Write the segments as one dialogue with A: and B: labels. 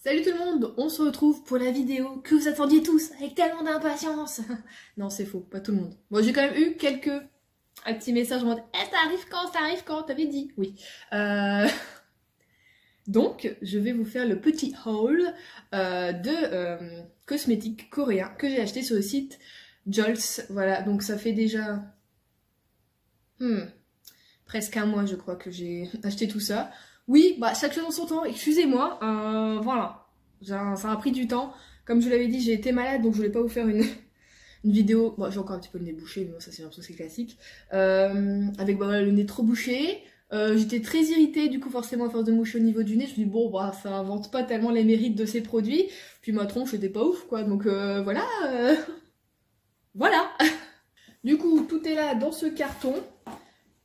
A: Salut tout le monde, on se retrouve pour la vidéo que vous attendiez tous avec tellement d'impatience. Non, c'est faux, pas tout le monde. Bon, j'ai quand même eu quelques petits messages en mode « Eh, ça arrive quand, t'avais dit ?» Oui. Donc, je vais vous faire le petit haul de cosmétiques coréens que j'ai acheté sur le site Jols. Voilà, donc ça fait déjà presque un mois, je crois, que j'ai acheté tout ça. Oui, bah chaque chose en son temps, excusez-moi, voilà. Ça a pris du temps. Comme je vous l'avais dit, j'ai été malade, donc je voulais pas vous faire une vidéo. Bon, j'ai encore un petit peu le nez bouché, mais bon, ça c'est l'impression que c'est classique. Avec bah, voilà, le nez trop bouché. J'étais très irritée, du coup forcément à force de moucher au niveau du nez, je me dis bon bah ça invente pas tellement les mérites de ces produits. Puis ma tronche était pas ouf quoi, donc voilà. Voilà. Du coup, tout est là dans ce carton.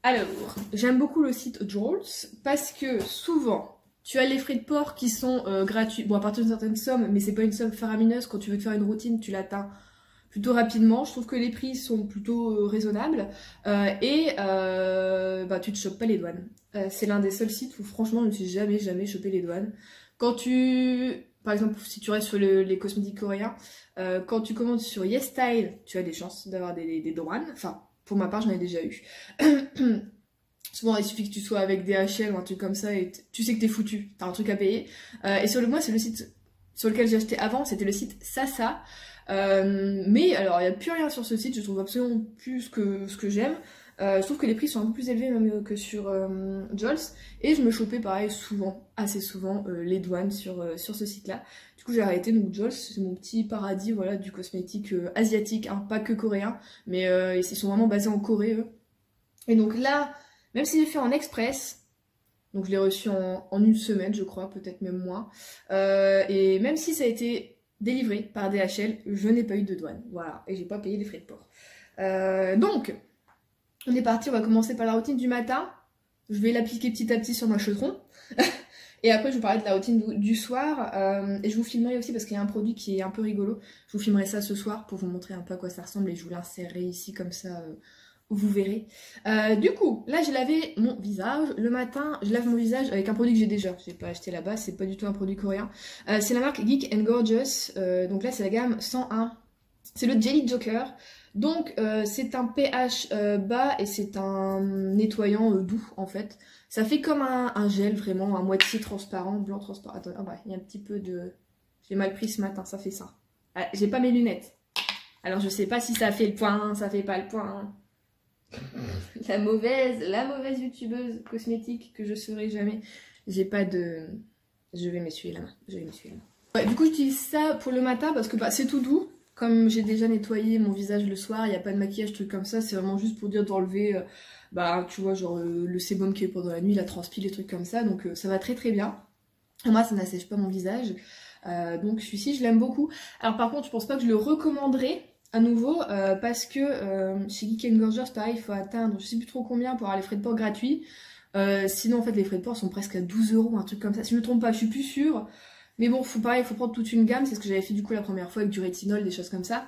A: Alors, j'aime beaucoup le site Jols parce que souvent, tu as les frais de port qui sont gratuits. Bon, à partir d'une certaine somme, mais c'est pas une somme faramineuse. Quand tu veux te faire une routine, tu l'atteins plutôt rapidement. Je trouve que les prix sont plutôt raisonnables bah, tu te chopes pas les douanes. C'est l'un des seuls sites où franchement, je ne me suis jamais chopé les douanes. Quand par exemple, si tu restes sur les cosmétiques coréens, quand tu commandes sur YesStyle, tu as des chances d'avoir des douanes. Enfin, pour ma part, j'en ai déjà eu. Souvent, il suffit que tu sois avec DHL ou un truc comme ça et tu sais que t'es foutu, t'as un truc à payer. Et moi, c'est le site sur lequel j'ai acheté avant, c'était le site Sasa. Mais alors, il n'y a plus rien sur ce site, je trouve absolument plus ce que j'aime. Je trouve que les prix sont un peu plus élevés même que sur Jols. Et je me chopais pareil souvent, assez souvent, les douanes sur ce site-là. Du coup j'ai arrêté, donc Jols c'est mon petit paradis voilà, du cosmétique asiatique, hein, pas que coréen, mais ils sont vraiment basés en Corée eux. Et donc là, même si j'ai fait en express, donc je l'ai reçu en une semaine je crois, peut-être même moins, et même si ça a été délivré par DHL, je n'ai pas eu de douane, voilà, et j'ai pas payé les frais de port. Donc, on est parti, on va commencer par la routine du matin. Je vais l'appliquer petit à petit sur ma chaudron. Et après, je vous parlerai de la routine du soir. Et je vous filmerai aussi parce qu'il y a un produit qui est un peu rigolo. Je vous filmerai ça ce soir pour vous montrer un peu à quoi ça ressemble. Et je vous l'insérerai ici comme ça, vous verrez. Du coup, là, j'ai lavé mon visage. Le matin, je lave mon visage avec un produit que j'ai déjà. Je n'ai pas acheté là-bas, c'est pas du tout un produit coréen. C'est la marque Geek & Gorgeous. Donc là, c'est la gamme 101. C'est le Jelly Joker. Donc c'est un pH bas et c'est un nettoyant doux en fait. Ça fait comme un gel vraiment à moitié transparent, blanc transparent. Attends, ah bah, il y a un petit peu de... J'ai mal pris ce matin, ça fait ça. Ah, j'ai pas mes lunettes. Alors je sais pas si ça fait le point, ça fait pas le point. La mauvaise youtubeuse cosmétique que je serai jamais. J'ai pas de... Je vais m'essuyer la main. Ouais, du coup j'utilise ça pour le matin parce que bah, c'est tout doux. Comme j'ai déjà nettoyé mon visage le soir, il n'y a pas de maquillage, truc comme ça, c'est vraiment juste pour dire d'enlever, bah tu vois, genre le sébum qui est pendant la nuit, la transpi, les trucs comme ça, donc ça va très très bien. Moi, ça n'assèche pas mon visage, donc celui-ci, je l'aime beaucoup. Alors par contre, je pense pas que je le recommanderais à nouveau, parce que chez Geek & Gorgeous, pareil, il faut atteindre, je sais plus trop combien pour avoir les frais de port gratuits. Sinon, en fait, les frais de port sont presque à 12 €, un truc comme ça. Si je me trompe pas, je suis plus sûre. Mais bon, pareil, il faut prendre toute une gamme, c'est ce que j'avais fait du coup la première fois avec du rétinol, des choses comme ça,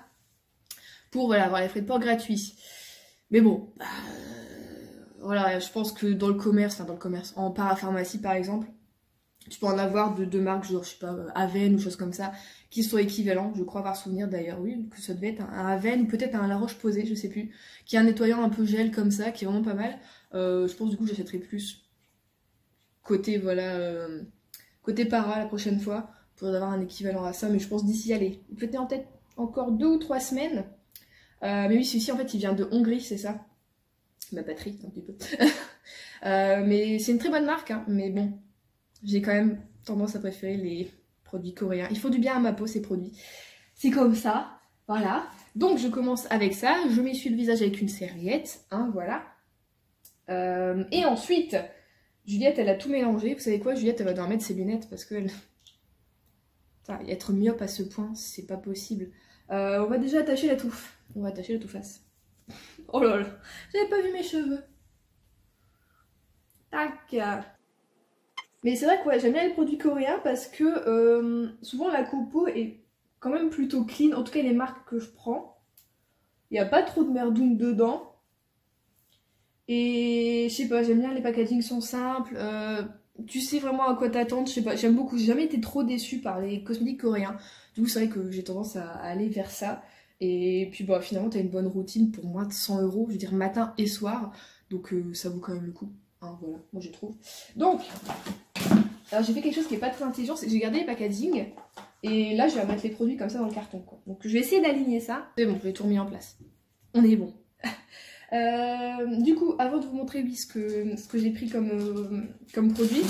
A: pour voilà, avoir les frais de port gratuits. Mais bon, voilà, je pense que dans le commerce, en parapharmacie par exemple, tu peux en avoir de deux marques, genre je sais pas, Aven ou choses comme ça, qui sont équivalents, je crois avoir souvenir d'ailleurs, oui, que ça devait être un Aven ou peut-être un La Roche-Posay, je sais plus, qui est un nettoyant un peu gel comme ça, qui est vraiment pas mal. Je pense du coup j'achèterai plus côté voilà... côté para la prochaine fois, pour avoir un équivalent à ça, mais je pense d'ici aller. Peut-être encore 2 ou 3 semaines. Mais oui, celui-ci en fait il vient de Hongrie, c'est ça. Ma batterie, un petit peu. Mais c'est une très bonne marque, hein, mais bon, j'ai quand même tendance à préférer les produits coréens. Il faut du bien à ma peau ces produits. C'est comme ça, voilà. Donc je commence avec ça, je m'essuie le visage avec une serviette, hein, voilà. Et ensuite... Juliette, elle a tout mélangé. Vous savez quoi, Juliette, elle va devoir mettre ses lunettes parce que... être myope à ce point, c'est pas possible. On va déjà attacher la touffe. On va attacher la toufface. Oh là là, j'avais pas vu mes cheveux. Tac. Mais c'est vrai que ouais, j'aime bien les produits coréens parce que souvent la copeau est quand même plutôt clean. En tout cas, les marques que je prends, il n'y a pas trop de merdoum dedans. Et je sais pas, j'aime bien, les packagings sont simples, tu sais vraiment à quoi t'attendre, je sais pas, j'aime beaucoup, j'ai jamais été trop déçue par les cosmétiques coréens. Du coup, c'est vrai que j'ai tendance à aller vers ça. Et puis bah finalement, t'as une bonne routine pour moins de 100 euros, je veux dire matin et soir. Donc ça vaut quand même le coup. Hein, voilà, moi je trouve. Donc, alors j'ai fait quelque chose qui est pas très intelligent, c'est que j'ai gardé les packaging. Et là, je vais mettre les produits comme ça dans le carton, quoi. Donc je vais essayer d'aligner ça. C'est bon, j'ai tout remis en place. On est bon. Du coup, avant de vous montrer oui, ce que j'ai pris comme produit,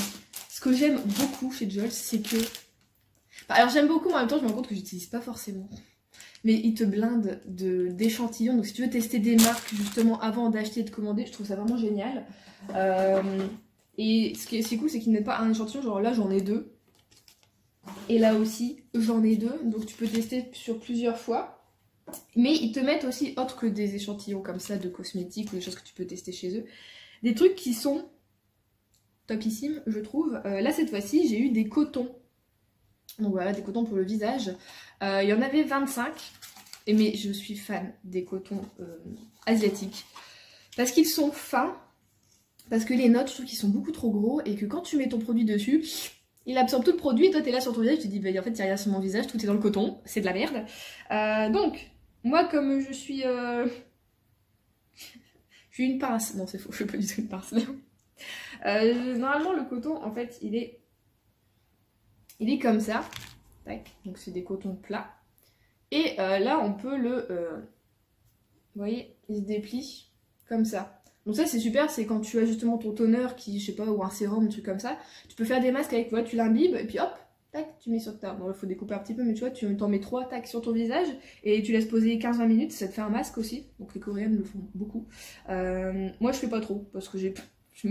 A: ce que j'aime beaucoup chez Jols, c'est que... Alors j'aime beaucoup, mais en même temps, je me rends compte que j'utilise pas forcément. Mais ils te blindent d'échantillons. Donc si tu veux tester des marques, justement, avant d'acheter et de commander, je trouve ça vraiment génial. Et ce qui est cool, c'est qu'ils ne mettent pas un échantillon. Genre là, j'en ai 2. Et là aussi, j'en ai 2. Donc tu peux tester sur plusieurs fois. Mais ils te mettent aussi, autre que des échantillons comme ça de cosmétiques ou des choses que tu peux tester chez eux, des trucs qui sont topissimes, je trouve. Là, cette fois-ci, j'ai eu des cotons. Donc voilà, des cotons pour le visage. Il y en avait 25. Mais je suis fan des cotons asiatiques. Parce qu'ils sont fins. Parce que les notes, je trouve qu'ils sont beaucoup trop gros. Et que quand tu mets ton produit dessus, il absorbe tout le produit. Et toi, t'es là sur ton visage, tu te dis, bah, en fait, il n'y a rien sur mon visage, tout est dans le coton. C'est de la merde. Donc... Moi, comme je suis une pince. Non, c'est faux, je suis pas du tout une pince. Normalement, le coton, en fait, il est comme ça. Tac. Donc, c'est des cotons plats. Et là, on peut le... vous voyez, il se déplie comme ça. Donc ça, c'est super, c'est quand tu as justement ton toner, qui, je sais pas, ou un sérum, un truc comme ça. Tu peux faire des masques avec, voilà, tu l'imbibes, et puis hop, tac, tu mets sur ta... Bon, il faut découper un petit peu, mais tu vois, tu t'en mets 3, tac, sur ton visage, et tu laisses poser 15-20 minutes, ça te fait un masque aussi. Donc les Coréennes le font beaucoup. Moi, je fais pas trop, parce que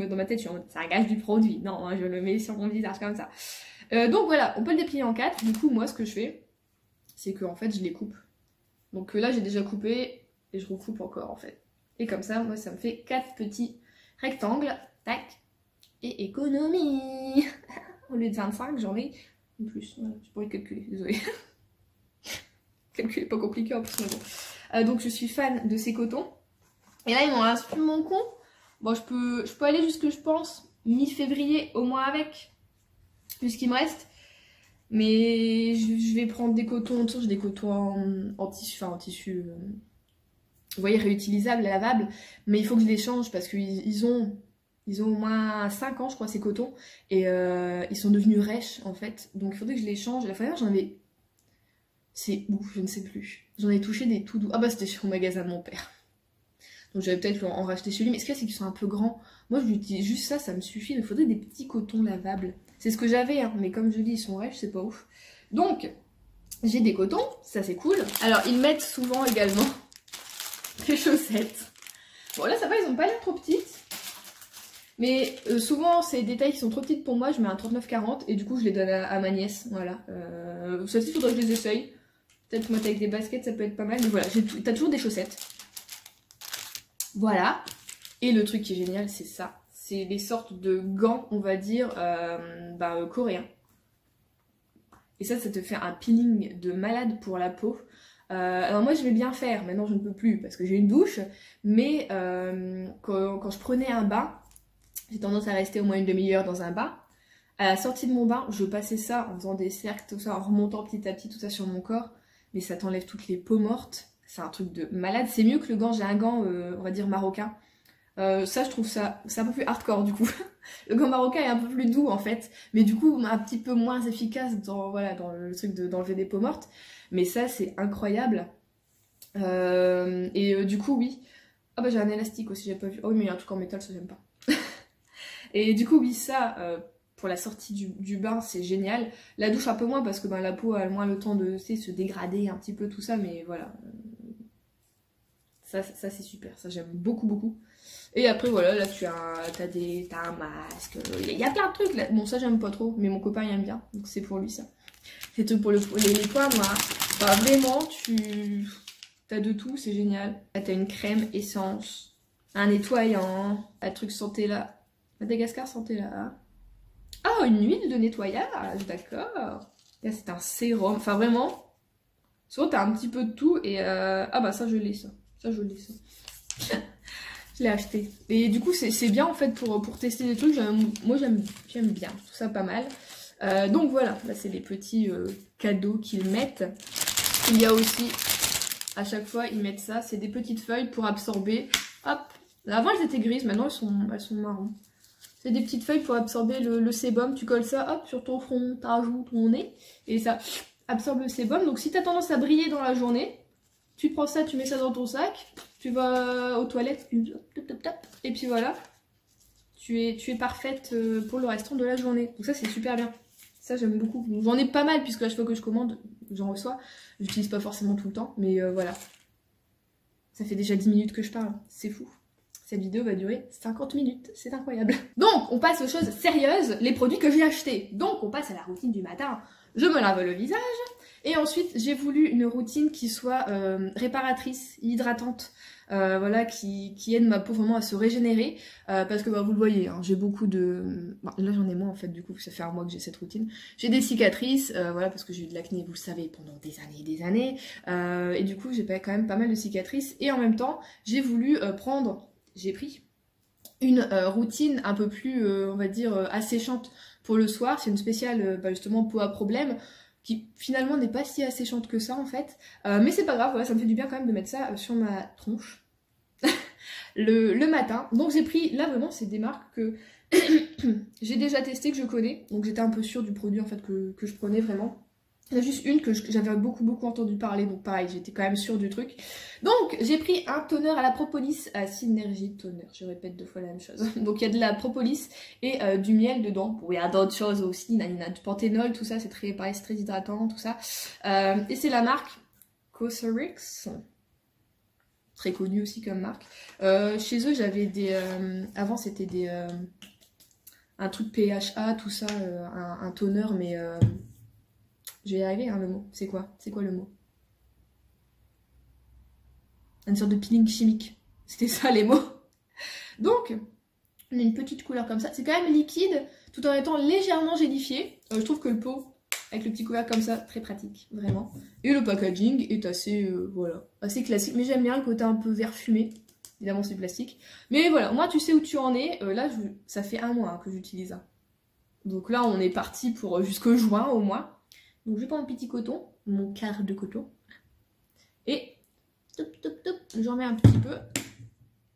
A: dans ma tête, je suis en mode, ça gâche du produit. Non, moi, je le mets sur mon visage comme ça. Donc voilà, on peut le déplier en 4. Du coup, moi, ce que je fais, c'est que en fait, je les coupe. Donc là, j'ai déjà coupé, et je recoupe encore, en fait. Et comme ça, moi, ça me fait 4 petits rectangles, tac, et économie. Au lieu de 25, j'en ai... En plus, voilà, je pourrais calculer, désolé. Calculer pas compliqué en plus, mais bon. Donc je suis fan de ces cotons. Et là, il m'en reste plus mon con. Bon, je peux aller jusque, je pense, mi-février au moins avec. Puisqu'il me reste. Mais je vais prendre des cotons, j'ai des cotons en tissu, enfin en tissu, vous voyez, réutilisables, lavables. Mais il faut que je les change parce qu'ils ont au moins 5 ans, je crois, ces cotons. Et ils sont devenus rêches, en fait. Donc, il faudrait que je les change. La fois dernière, j'en avais... C'est où? Je ne sais plus. J'en ai touché des tout doux. Ah bah, c'était sur le magasin de mon père. Donc, j'avais peut-être en racheter celui. Mais ce qu'il y a, c'est qu'ils sont un peu grands. Moi, je l'utilise juste ça, ça me suffit. Il faudrait des petits cotons lavables. C'est ce que j'avais, hein. Mais comme je dis, ils sont rêches, c'est pas ouf. Donc, j'ai des cotons. Ça, c'est cool. Alors, ils mettent souvent également des chaussettes. Bon, là, ça va, ils ont pas l'air trop petites. Mais souvent, c'est des tailles qui sont trop petites pour moi, je mets un 39-40 et du coup, je les donne à ma nièce. Voilà. Celles-ci, il faudrait que je les essaye. Peut-être mettre avec des baskets, ça peut être pas mal. Mais voilà, t'as toujours des chaussettes. Voilà. Et le truc qui est génial, c'est ça. C'est des sortes de gants, on va dire, coréens. Et ça te fait un peeling de malade pour la peau. Alors moi, je vais bien faire. Maintenant, je ne peux plus parce que j'ai une douche. Mais quand je prenais un bain, j'ai tendance à rester au moins une demi-heure dans un bain. À la sortie de mon bain, je passais ça en faisant des cercles, tout ça, en remontant petit à petit tout ça sur mon corps. Mais ça t'enlève toutes les peaux mortes. C'est un truc de malade. C'est mieux que le gant. J'ai un gant, on va dire, marocain. Ça, je trouve ça... C'est un peu plus hardcore, du coup. Le gant marocain est un peu plus doux, en fait. Mais du coup, un petit peu moins efficace dans le truc d'enlever des peaux mortes. Mais ça, c'est incroyable. Du coup, oui. Ah bah, j'ai un élastique aussi, j'ai pas vu. Oh oui, mais il y a un truc en métal, ça, j'aime pas. Et du coup, oui, ça, pour la sortie du bain, c'est génial. La douche, un peu moins, parce que la peau a moins le temps de se dégrader un petit peu, tout ça, mais voilà. Ça c'est super, ça, j'aime beaucoup, beaucoup. Et après, voilà, là, t'as un masque, il y a plein de trucs, là. Bon, ça, j'aime pas trop, mais mon copain, il aime bien, donc c'est pour lui, ça. C'est tout pour les points noirs. Enfin, vraiment, t'as de tout, c'est génial. Là, t'as une crème essence, un nettoyant, un truc santé là. Madagascar santé là. Ah, une huile de nettoyage, d'accord. Là, c'est un sérum. Enfin, vraiment, souvent, t'as un petit peu de tout. Et ah bah ça, je l'ai, ça. Ça, je l'ai, ça. Je l'ai acheté. Et du coup, c'est bien en fait pour tester des trucs. Moi, j'aime bien. Je trouve ça pas mal. Donc voilà, là, c'est les petits cadeaux qu'ils mettent. Il y a aussi, à chaque fois, ils mettent ça. C'est des petites feuilles pour absorber. Hop. Avant, elles étaient grises. Maintenant, elles sont marron. C'est des petites feuilles pour absorber le sébum. Tu colles ça, hop, sur ton front, ta joue, ton nez. Et ça absorbe le sébum. Donc si tu as tendance à briller dans la journée, tu prends ça, tu mets ça dans ton sac. Tu vas aux toilettes, et puis voilà. Tu es parfaite pour le restant de la journée. Donc ça, c'est super bien. Ça, j'aime beaucoup. J'en ai pas mal, puisque à chaque fois que je commande, j'en reçois. J'utilise pas forcément tout le temps, mais voilà. Ça fait déjà 10 minutes que je parle. C'est fou. Cette vidéo va durer 50 minutes, c'est incroyable. Donc, on passe aux choses sérieuses, les produits que j'ai achetés. Donc, on passe à la routine du matin. Je me lave le visage. Et ensuite, j'ai voulu une routine qui soit réparatrice, hydratante. Voilà, qui aide ma peau vraiment à se régénérer. Parce que, bah, vous le voyez, hein, j'ai beaucoup de... Bon, là, j'en ai moins, en fait, du coup, ça fait un mois que j'ai cette routine. J'ai des cicatrices, voilà, parce que j'ai eu de l'acné, vous le savez, pendant des années et des années. Et du coup, j'ai quand même pas mal de cicatrices. Et en même temps, j'ai voulu j'ai pris une routine un peu plus, on va dire, asséchante pour le soir. C'est une spéciale, justement, peau à problème, qui finalement n'est pas si asséchante que ça, en fait. Mais c'est pas grave, voilà, ça me fait du bien quand même de mettre ça sur ma tronche le matin. Donc j'ai pris, là vraiment, c'est des marques que j'ai déjà testées, que je connais. Donc j'étais un peu sûre du produit, en fait, que je prenais vraiment. Il y en a juste une que j'avais beaucoup entendu parler, donc pareil, j'étais quand même sûre du truc. Donc, j'ai pris un toner à la propolis, à Synergie Toner, je répète 2 fois la même chose. Donc, il y a de la propolis et du miel dedans. Bon, il y a d'autres choses aussi, il y a du panthénol, tout ça, c'est très hydratant, tout ça. Et c'est la marque Cosrx, très connue aussi comme marque. Chez eux, j'avais des... avant, c'était des... un truc PHA, tout ça, un toner, mais... je vais y arriver, hein, le mot. C'est quoi le mot? Une sorte de peeling chimique. C'était ça les mots. Donc, on a une petite couleur comme ça. C'est quand même liquide, tout en étant légèrement gélifié. Je trouve que le pot, avec le petit couvercle comme ça, très pratique, vraiment. Et le packaging est assez, voilà, assez classique. Mais j'aime bien le côté un peu vert fumé. Évidemment, c'est plastique. Mais voilà, au moins tu sais où tu en es. Là, ça fait 1 mois hein, que j'utilise ça. Donc là, on est parti pour jusqu'au juin au moins. Donc je prends mon petit coton, mon quart de coton, et j'en mets un petit peu,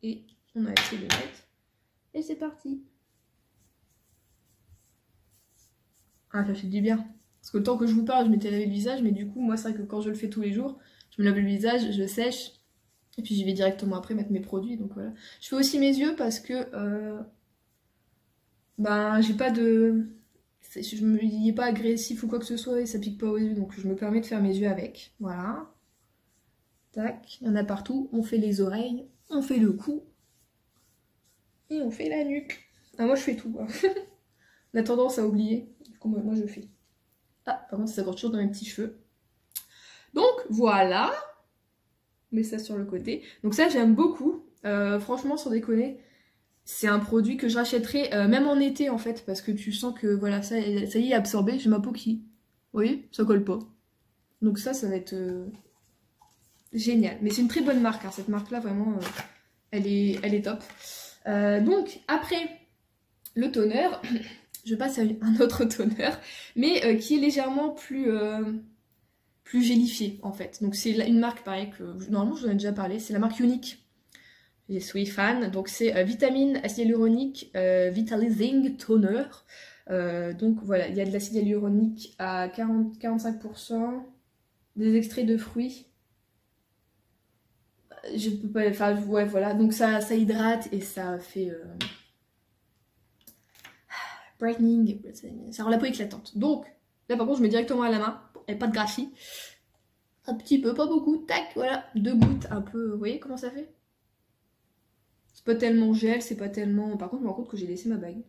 A: et on a essayé de mettre, et c'est parti. Ah, ça fait du bien. Parce que le temps que je vous parle, je m'étais lavé le visage, mais du coup, moi, c'est vrai que quand je le fais tous les jours, je me lave le visage, je sèche, et puis j'y vais directement après mettre mes produits, donc voilà. Je fais aussi mes yeux parce que, ben, j'ai pas de... il n'est pas agressif ou quoi que ce soit et ça pique pas aux yeux, donc je me permets de faire mes yeux avec. Voilà. Tac, il y en a partout. On fait les oreilles, on fait le cou et on fait la nuque. Ah, moi je fais tout. Hein. On a tendance à oublier. Du coup, moi je fais. Ah, par contre, ça s'accorde toujours dans mes petits cheveux. Donc voilà. On met ça sur le côté. Donc ça, j'aime beaucoup. Franchement, sans déconner. C'est un produit que je rachèterai même en été en fait, parce que tu sens que voilà, ça y est absorbé, j'ai ma peau qui... Vous voyez, ça colle pas. Donc ça va être génial. Mais c'est une très bonne marque, hein. Cette marque-là, vraiment, elle est top. Donc, après le toner, je passe à un autre toner, mais qui est légèrement plus gélifié en fait. Donc c'est une marque pareil que, normalement je vous en ai déjà parlé, c'est la marque Unique. Je suis fan, donc c'est vitamine, acide hyaluronique, vitalizing toner. Donc voilà, il y a de l'acide hyaluronique à 45%, des extraits de fruits. Je peux pas, enfin ouais voilà, donc ça hydrate et ça fait brightening, ça rend la peau éclatante. Donc là par contre je mets directement à la main, et pas de graphie. Un petit peu, pas beaucoup, tac, voilà, 2 gouttes un peu, vous voyez comment ça fait? C'est pas tellement gel, c'est pas tellement... Par contre, je me rends compte que j'ai laissé ma bague.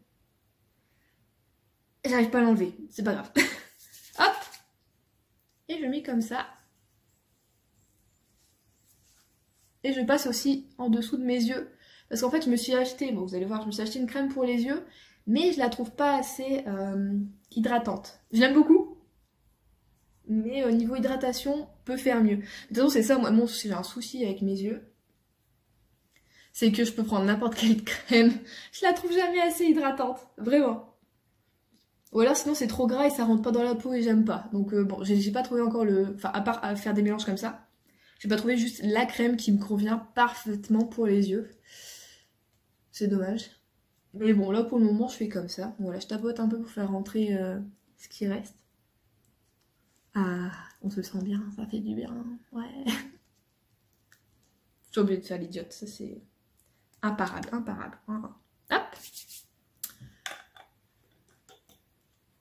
A: Et j'arrive pas à l'enlever, c'est pas grave. Hop! Et je mets comme ça. Et je passe aussi en dessous de mes yeux. Parce qu'en fait, je me suis acheté... Bon, vous allez voir, je me suis acheté une crème pour les yeux. Mais je la trouve pas assez hydratante. Je l'aime beaucoup. Mais au niveau hydratation, peut faire mieux. De toute façon, c'est ça, moi, j'ai un souci avec mes yeux. c'est que je peux prendre n'importe quelle crème. Je la trouve jamais assez hydratante, vraiment. Ou alors sinon c'est trop gras et ça rentre pas dans la peau et j'aime pas. Donc bon, j'ai pas trouvé encore le... Enfin, à part à faire des mélanges comme ça, j'ai pas trouvé juste la crème qui me convient parfaitement pour les yeux. C'est dommage. Mais bon, là pour le moment je fais comme ça. Voilà, je tapote un peu pour faire rentrer ce qui reste. Ah, on se sent bien, ça fait du bien. Ouais. J'ai oublié de faire l'idiote, ça c'est imparable, imparable. Hop.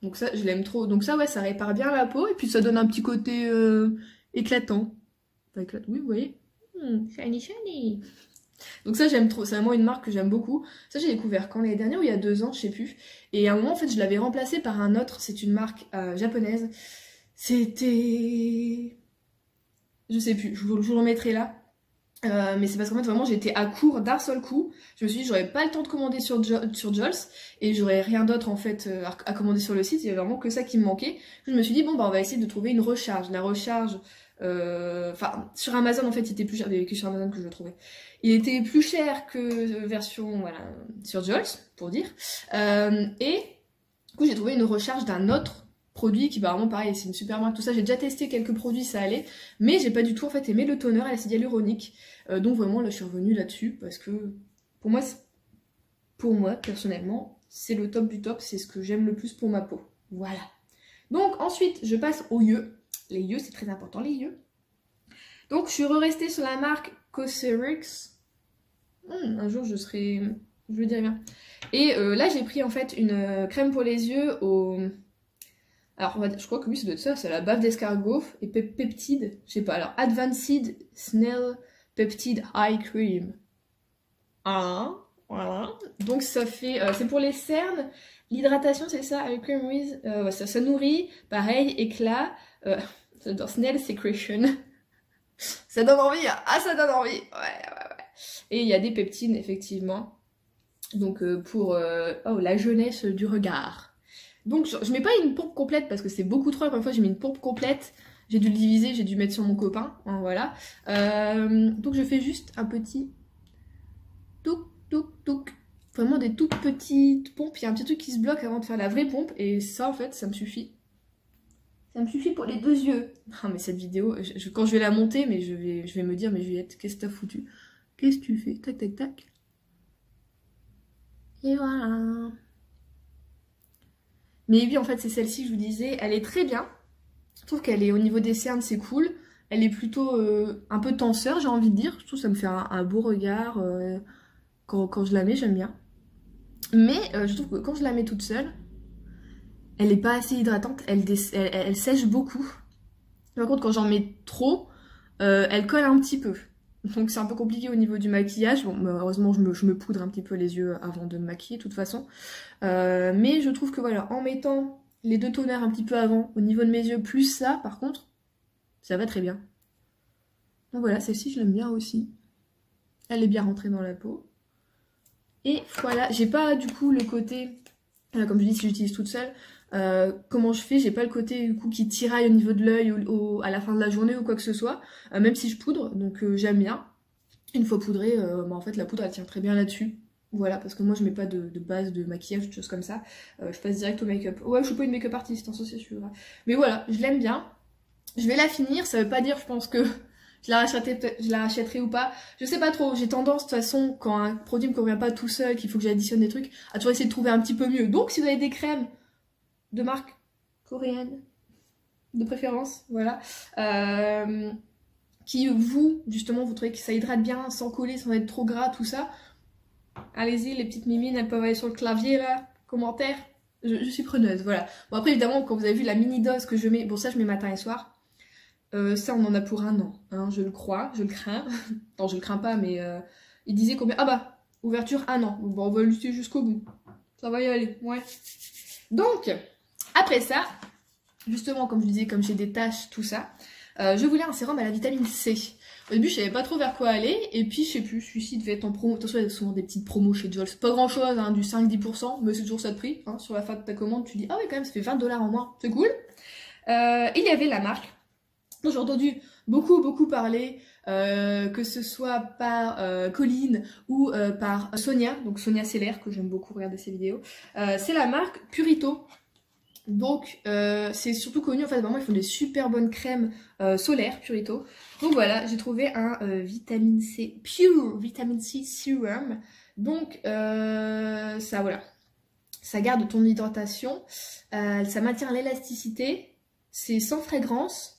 A: Donc ça, je l'aime trop. Donc ça, ouais, ça répare bien la peau et puis ça donne un petit côté éclatant. Enfin, éclatant, oui, vous voyez. Shiny, shiny. Donc ça, j'aime trop. C'est vraiment une marque que j'aime beaucoup. Ça, j'ai découvert quand l'année dernière ou il y a 2 ans, je sais plus. Et à un moment, en fait, je l'avais remplacé par un autre. C'est une marque japonaise. C'était... Je sais plus, je vous le remettrai là. Mais c'est parce qu'en fait vraiment j'étais à court d'un seul coup. Je me suis dit j'aurais pas le temps de commander sur Jols et j'aurais rien d'autre en fait à commander sur le site. Il y avait vraiment que ça qui me manquait. Je me suis dit bon bah on va essayer de trouver une recharge. La recharge, enfin sur Amazon en fait il était plus cher, il y avait que sur Amazon que je le trouvais. Il était plus cher que version voilà sur Jols pour dire. Et du coup j'ai trouvé une recharge d'un autre produit qui bah vraiment pareil, c'est une super marque, tout ça, j'ai déjà testé quelques produits, ça allait, mais j'ai pas du tout en fait aimé le toner à l'acide hyaluronique, donc vraiment là je suis revenue là-dessus, parce que pour moi personnellement, c'est le top du top, c'est ce que j'aime le plus pour ma peau, voilà. Donc ensuite, je passe aux yeux, les yeux c'est très important, les yeux. Donc je suis restée sur la marque Cosrx, un jour je le dirai bien, et là j'ai pris en fait une crème pour les yeux au... Alors, je crois que oui, ça doit être ça, c'est la bave d'escargot et peptide, je sais pas. Alors, Advanced Snail Peptide Eye Cream. Ah, voilà. Donc, ça fait, c'est pour les cernes. L'hydratation, c'est ça, eye cream with, ouais, ça nourrit, pareil, éclat, Snail Secretion. Ça donne envie, ah, ça donne envie, ouais. Et il y a des peptines, effectivement. Donc, pour, la jeunesse du regard. Donc je mets pas une pompe complète parce que c'est beaucoup trop, la première fois j'ai mis une pompe complète, j'ai dû le diviser, j'ai dû mettre sur mon copain, hein, voilà. Donc je fais juste un petit touc touc touc, vraiment des toutes petites pompes, il y a un petit truc qui se bloque avant de faire la vraie pompe et ça en fait ça me suffit. Ça me suffit pour les 2 yeux. Ah mais cette vidéo, quand je vais la monter, mais je vais me dire mais Juliette, qu'est-ce que t'as foutu? Qu'est-ce que tu fais? Tac tac tac. Et voilà. Mais oui, en fait, c'est celle-ci, je vous disais, elle est très bien. Je trouve qu'elle est au niveau des cernes, c'est cool. Elle est plutôt un peu tenseur, j'ai envie de dire. Je trouve que ça me fait un beau regard quand je la mets, j'aime bien. Mais je trouve que quand je la mets toute seule, elle n'est pas assez hydratante, elle sèche beaucoup. Par contre, quand j'en mets trop, elle colle un petit peu. Donc c'est un peu compliqué au niveau du maquillage. Bon, heureusement, je me poudre un petit peu les yeux avant de me maquiller, de toute façon. Mais je trouve que voilà, en mettant les 2 toners un petit peu avant, au niveau de mes yeux, plus ça, par contre, ça va très bien. Donc voilà, celle-ci, je l'aime bien aussi. Elle est bien rentrée dans la peau. Et voilà, j'ai pas du coup le côté, comme je dis, si j'utilise toute seule, comment je fais, j'ai pas le côté du coup qui tiraille au niveau de l'œil à la fin de la journée ou quoi que ce soit, même si je poudre, donc j'aime bien. Une fois poudrée, en fait la poudre elle tient très bien là-dessus. Voilà, parce que moi je mets pas de base de maquillage, de choses comme ça, je passe direct au make-up. Ouais, je suis pas une make-up artiste, hein, ça c'est sûr. Mais voilà, je l'aime bien. Je vais la finir, ça veut pas dire je pense que je la rachèterai ou pas. Je sais pas trop, j'ai tendance de toute façon, quand un produit me convient pas tout seul, qu'il faut que j'additionne des trucs, à toujours essayer de trouver un petit peu mieux. Donc si vous avez des crèmes de marque coréenne, de préférence, voilà, qui vous, justement, vous trouvez que ça hydrate bien, sans coller, sans être trop gras, tout ça, allez-y, les petites mimines, elles peuvent aller sur le clavier, là, commentaire, je suis preneuse, voilà. Bon après, évidemment, quand vous avez vu la mini dose que je mets, bon ça je mets matin et soir, ça on en a pour 1 an, hein, je le crois, je le crains, non je le crains pas, mais il disait combien, ah bah, ouverture 1 an, bon on va l'utiliser jusqu'au bout, ça va y aller, ouais. Donc, après ça, justement, comme je disais, comme j'ai des taches, tout ça, je voulais un sérum à la vitamine C. Au début, je savais pas trop vers quoi aller, et puis, je sais plus, celui-ci devait être en promo. Attention, il y a souvent des petites promos chez Jols. Pas grand chose, hein, du 5-10%, mais c'est toujours ça de prix. Hein, sur la fin de ta commande, tu dis, ah ouais, quand même, ça fait 20 $ en moins, c'est cool. Il y avait la marque J'ai entendu beaucoup parler, que ce soit par Colline ou par Sonia, donc Sonia Seller, que j'aime beaucoup regarder ses vidéos. C'est la marque Purito. Donc c'est surtout connu, en fait vraiment ils font des super bonnes crèmes solaires Purito. Donc voilà, j'ai trouvé un vitamine C, Pure Vitamin C Serum. Donc ça voilà, ça garde ton hydratation, ça maintient l'élasticité, c'est sans fragrance.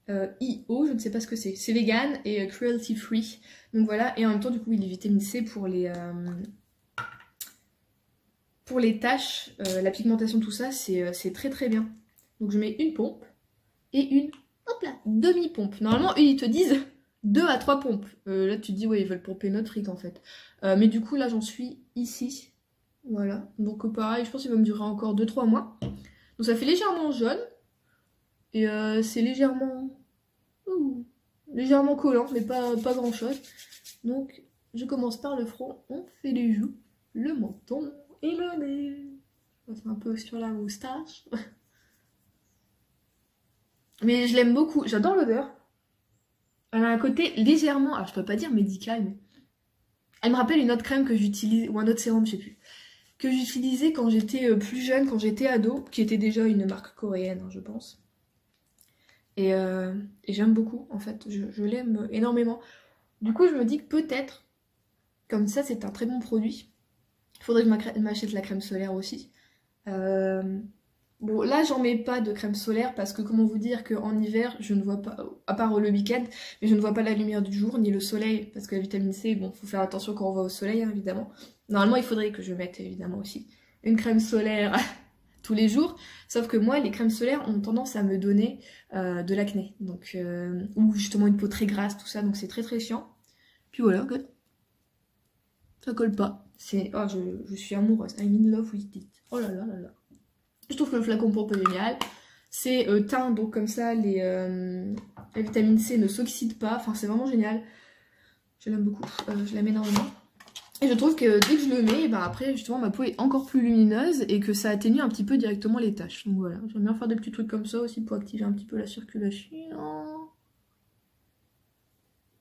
A: IO, je ne sais pas ce que c'est vegan et cruelty free. Donc voilà, et en même temps du coup il est vitamine C pour les taches, la pigmentation, tout ça, c'est très bien. Donc je mets une pompe et une, hop là, demi-pompe. Normalement, eux, ils te disent 2 à 3 pompes. Là, tu te dis, ouais, ils veulent pomper notre fric, en fait. Mais du coup, là, j'en suis ici. Voilà. Donc pareil, je pense qu'il va me durer encore 2-3 mois. Donc ça fait légèrement jaune. Et c'est légèrement collant, mais pas grand-chose. Donc, je commence par le front. On fait les joues, le menton et le nez. C'est un peu sur la moustache. Mais je l'aime beaucoup, j'adore l'odeur. Elle a un côté légèrement, alors je peux pas dire médical, mais elle me rappelle une autre crème que j'utilise, ou un autre sérum, je sais plus, que j'utilisais quand j'étais plus jeune, quand j'étais ado, qui était déjà une marque coréenne, hein, je pense. Et j'aime beaucoup, en fait, je l'aime énormément. Du coup, je me dis que peut-être, comme ça, c'est un très bon produit. Il faudrait que je m'achète la crème solaire aussi. Bon, là, j'en mets pas de crème solaire parce que, comment vous dire, qu'en hiver, je ne vois pas, à part le week-end, mais je ne vois pas la lumière du jour ni le soleil parce que la vitamine C, bon, faut faire attention quand on va au soleil, hein, évidemment. Normalement, il faudrait que je mette, évidemment, aussi une crème solaire tous les jours. Sauf que moi, les crèmes solaires ont tendance à me donner de l'acné. Donc, ou justement une peau très grasse, tout ça. Donc, c'est très chiant. Puis voilà, regarde. Ça colle pas. Oh, je suis amoureuse. I'm in love with it. Oh là là là là. Je trouve que le flacon pompe est génial. C'est teint, donc comme ça, la vitamine C ne s'oxyde pas. Enfin, c'est vraiment génial. Je l'aime beaucoup. Je l'aime énormément. Et je trouve que dès que je le mets, ben après, justement, ma peau est encore plus lumineuse et que ça atténue un petit peu directement les taches. Donc voilà, j'aime bien faire des petits trucs comme ça aussi pour activer un petit peu la circulation.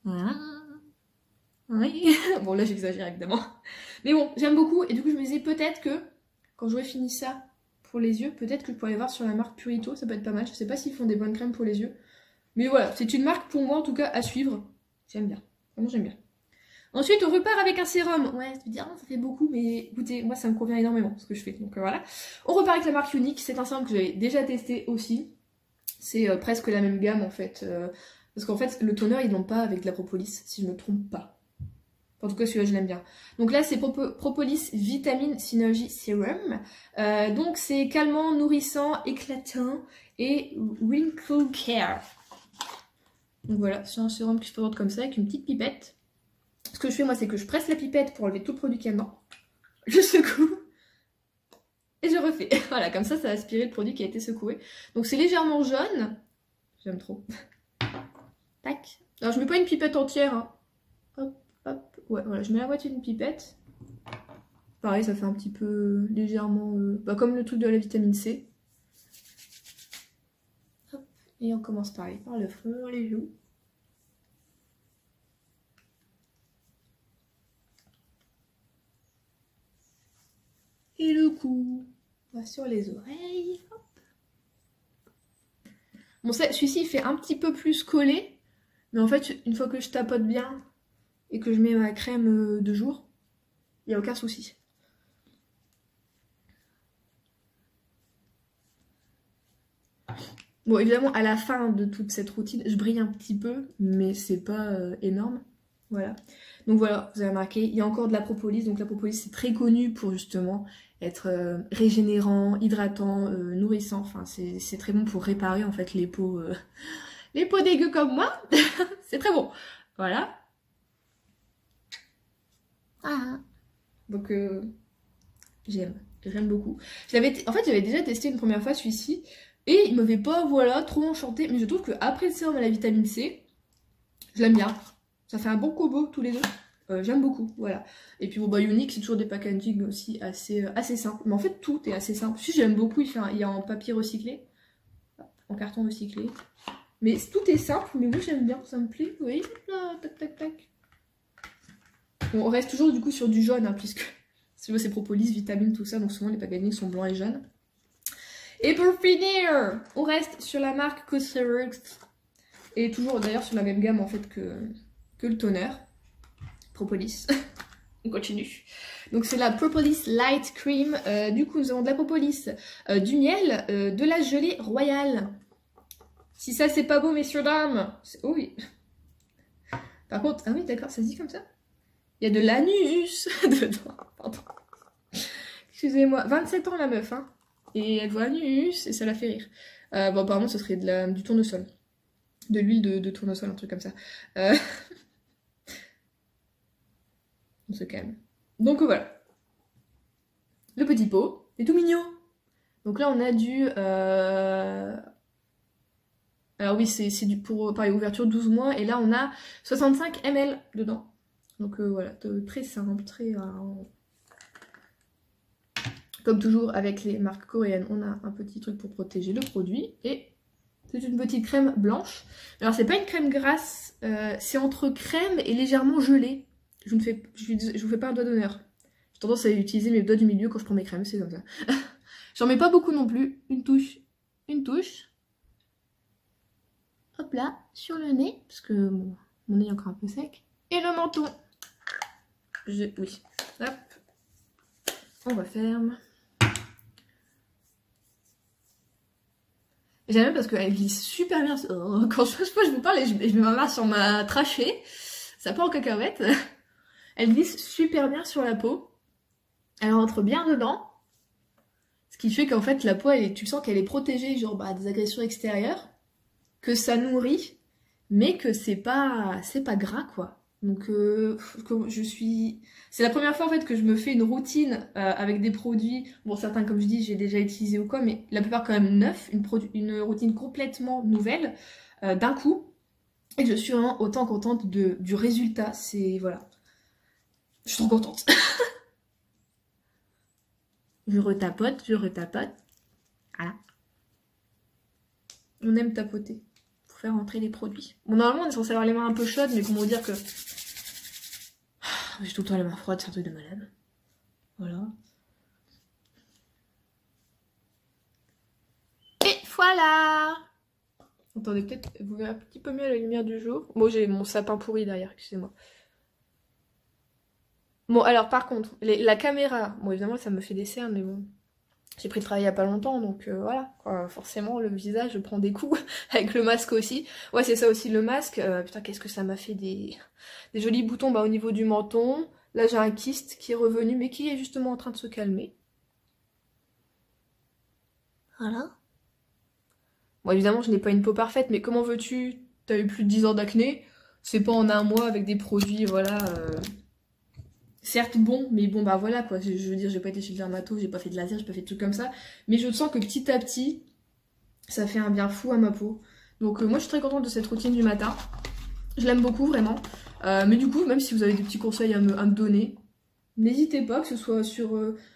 A: Voilà. Oui. Bon, là, j'exagère évidemment. Mais bon, j'aime beaucoup. Et du coup, je me disais peut-être que quand j'aurais fini ça pour les yeux, peut-être que je pourrais aller voir sur la marque Purito. Ça peut être pas mal. Je sais pas s'ils font des bonnes crèmes pour les yeux. Mais voilà, c'est une marque pour moi, en tout cas, à suivre. J'aime bien. Vraiment, j'aime bien. Ensuite, on repart avec un sérum. Ouais, tu te dis, ah, ça fait beaucoup, mais écoutez, moi, ça me convient énormément, ce que je fais. Donc voilà. On repart avec la marque Unique. C'est un sérum que j'avais déjà testé aussi. C'est presque la même gamme, en fait. Parce qu'en fait, le toner, ils l'ont pas avec de la propolis, si je me trompe pas. En tout cas, celui-là, je l'aime bien. Donc là, c'est Propolis Vitamine Synergy Serum. Donc, c'est calmant, nourrissant, éclatant et wrinkle care. Donc voilà, c'est un sérum qui se présente comme ça, avec une petite pipette. Ce que je fais, moi, c'est que je presse la pipette pour enlever tout le produit qu'il y a dedans. Je secoue. Et je refais. Voilà, comme ça, ça a aspiré le produit qui a été secoué. Donc, c'est légèrement jaune. J'aime trop. Tac. Alors, je mets pas une pipette entière, hein. Hop, hop. Ouais, voilà, je mets la moitié d'une pipette. Pareil, ça fait un petit peu légèrement... comme le truc de la vitamine C. Hop. Et on commence pareil, par le front, les joues. Et le cou. On va sur les oreilles. Hop. Bon, celui-ci, il fait un petit peu plus collé. Mais en fait, une fois que je tapote bien... et que je mets ma crème de jour, il n'y a aucun souci. Bon, évidemment, à la fin de toute cette routine, je brille un petit peu, mais c'est pas énorme. Voilà. Donc voilà, vous avez remarqué, il y a encore de la propolis. Donc la propolis, c'est très connu pour justement être régénérant, hydratant, nourrissant. Enfin, c'est très bon pour réparer en fait les peaux dégueu comme moi. C'est très bon. Voilà. Ah. Donc j'aime beaucoup. En fait, j'avais déjà testé une première fois celui-ci et il m'avait pas, voilà, trop enchanté. Mais je trouve qu'après le sérum à la vitamine C, je l'aime bien. Ça fait un bon combo tous les deux. J'aime beaucoup, voilà. Et puis bon, bah Unique, c'est toujours des packaging aussi assez simples. Mais en fait, tout est assez simple. Si j'aime beaucoup, il y a en papier recyclé, en carton recyclé. Mais tout est simple, mais moi j'aime bien, ça me plaît, vous voyez. Ah, tac tac tac. Bon, on reste toujours du coup sur du jaune, hein, puisque c'est propolis, vitamines, tout ça, donc souvent les packaging sont blancs et jaunes. Et pour finir, on reste sur la marque Cosrx. Et toujours d'ailleurs sur la même gamme en fait que le toner. Propolis. On continue. Donc c'est la Propolis Light Cream. Du coup nous avons de la propolis, du miel, de la gelée royale. Si ça c'est pas beau messieurs dames. Oh oui. Par contre, ah oui d'accord, ça se dit comme ça. Il y a de l'anus dedans. Pardon. Excusez-moi. 27 ans la meuf hein. Et elle voit anus et ça la fait rire. Bon apparemment ce serait du tournesol. De l'huile de tournesol, un truc comme ça. On se calme. Donc voilà. Le petit pot est tout mignon. Donc là on a du... Alors oui c'est du pour pareil, ouverture 12 mois. Et là on a 65 ml dedans. Donc voilà, très simple, très... Comme toujours avec les marques coréennes, on a un petit truc pour protéger le produit. Et c'est une petite crème blanche. Alors c'est pas une crème grasse, c'est entre crème et légèrement gelée. Je vous fais pas un doigt d'honneur. J'ai tendance à utiliser mes doigts du milieu quand je prends mes crèmes, c'est comme ça. J'en mets pas beaucoup non plus. Une touche. Hop là, sur le nez, parce que mon nez est encore un peu sec. Et le menton. Oui. Hop. On referme. J'aime bien parce qu'elle glisse super bien. Quand je vous parle et je mets ma main sur ma trachée, ça part en cacahuète. Elle glisse super bien sur la peau. Elle rentre bien dedans. Ce qui fait qu'en fait la peau, tu sens qu'elle est protégée genre des agressions extérieures. Que ça nourrit, mais que c'est pas gras quoi. Donc c'est la première fois en fait que je me fais une routine avec des produits, bon certains comme je dis j'ai déjà utilisé ou quoi, mais la plupart quand même neufs, une routine complètement nouvelle d'un coup, et je suis vraiment autant contente du résultat, c'est voilà. Je suis trop contente. je retapote, voilà. On aime tapoter pour faire entrer les produits. Bon normalement on est censé avoir les mains un peu chaudes, mais comment dire que... J'ai tout le temps les mains froides, c'est un truc de malade. Voilà. Et voilà. Attendez, peut-être vous verrez un petit peu mieux à la lumière du jour. Bon, j'ai mon sapin pourri derrière, excusez-moi. Bon, alors par contre, la caméra, bon évidemment ça me fait des cernes, mais bon, j'ai pris le travail il y a pas longtemps, donc voilà, quoi. Forcément le visage prend des coups, avec le masque aussi. Ouais, c'est ça aussi le masque, putain qu'est-ce que ça m'a fait des jolis boutons au niveau du menton. Là j'ai un kyste qui est revenu, mais qui est justement en train de se calmer. Voilà. Bon évidemment je n'ai pas une peau parfaite, mais comment veux-tu? T'as eu plus de 10 ans d'acné, c'est pas en un mois avec des produits, voilà... Certes bon, mais bon bah voilà quoi, je veux dire j'ai pas été chez le dermato, j'ai pas fait de laser, j'ai pas fait de trucs comme ça, mais je sens que petit à petit, ça fait un bien fou à ma peau. Donc moi je suis très contente de cette routine du matin, je l'aime beaucoup vraiment, mais du coup même si vous avez des petits conseils à me donner, n'hésitez pas, que ce soit sur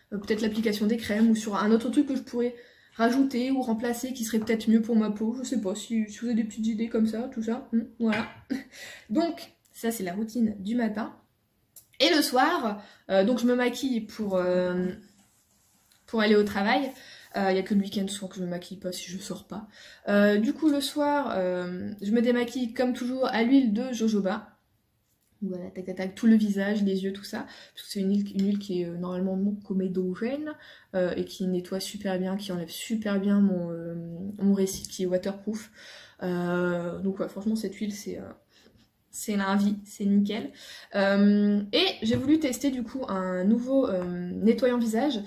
A: peut-être l'application des crèmes ou sur un autre truc que je pourrais rajouter ou remplacer qui serait peut-être mieux pour ma peau, je sais pas, si vous avez des petites idées comme ça, tout ça, voilà. Donc ça c'est la routine du matin. Et le soir, donc je me maquille pour aller au travail. Il n'y a que le week-end souvent que je me maquille pas si je sors pas. Du coup le soir, je me démaquille comme toujours à l'huile de jojoba. Voilà, tac tac tac, tout le visage, les yeux, tout ça. Parce que c'est une huile qui est normalement non comédogène et qui nettoie super bien, qui enlève super bien mon récif qui est waterproof. Donc ouais, franchement cette huile c'est la vie, c'est nickel. Et j'ai voulu tester du coup un nouveau nettoyant visage.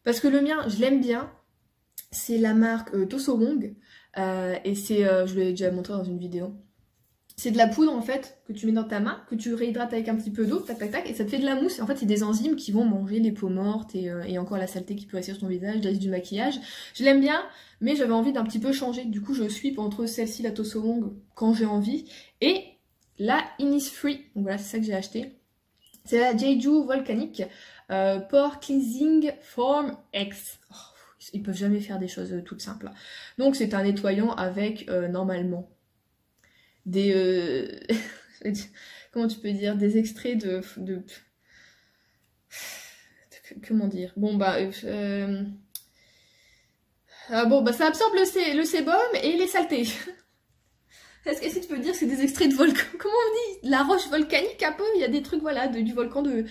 A: Parce que le mien, je l'aime bien. C'est la marque Tosowong. Et c'est, je vous l'ai déjà montré dans une vidéo. C'est de la poudre en fait que tu mets dans ta main, que tu réhydrates avec un petit peu d'eau, tac tac tac, et ça te fait de la mousse. Et en fait c'est des enzymes qui vont manger les peaux mortes et encore la saleté qui peut rester sur ton visage, le reste du maquillage. Je l'aime bien, mais j'avais envie d'un petit peu changer. Du coup je sweep entre celle-ci, la Tosowong, quand j'ai envie, et la Innisfree, donc voilà c'est ça que j'ai acheté. C'est la Jeju Volcanic Pore Cleansing Form X. Oh, ils peuvent jamais faire des choses toutes simples. Donc c'est un nettoyant avec normalement comment tu peux dire, des extraits comment dire, bon bah bon bah ça absorbe le sébum et les saletés. Est-ce que tu peux dire que c'est des extraits de volcan? Comment on dit? La roche volcanique un peu, il y a des trucs voilà du volcan de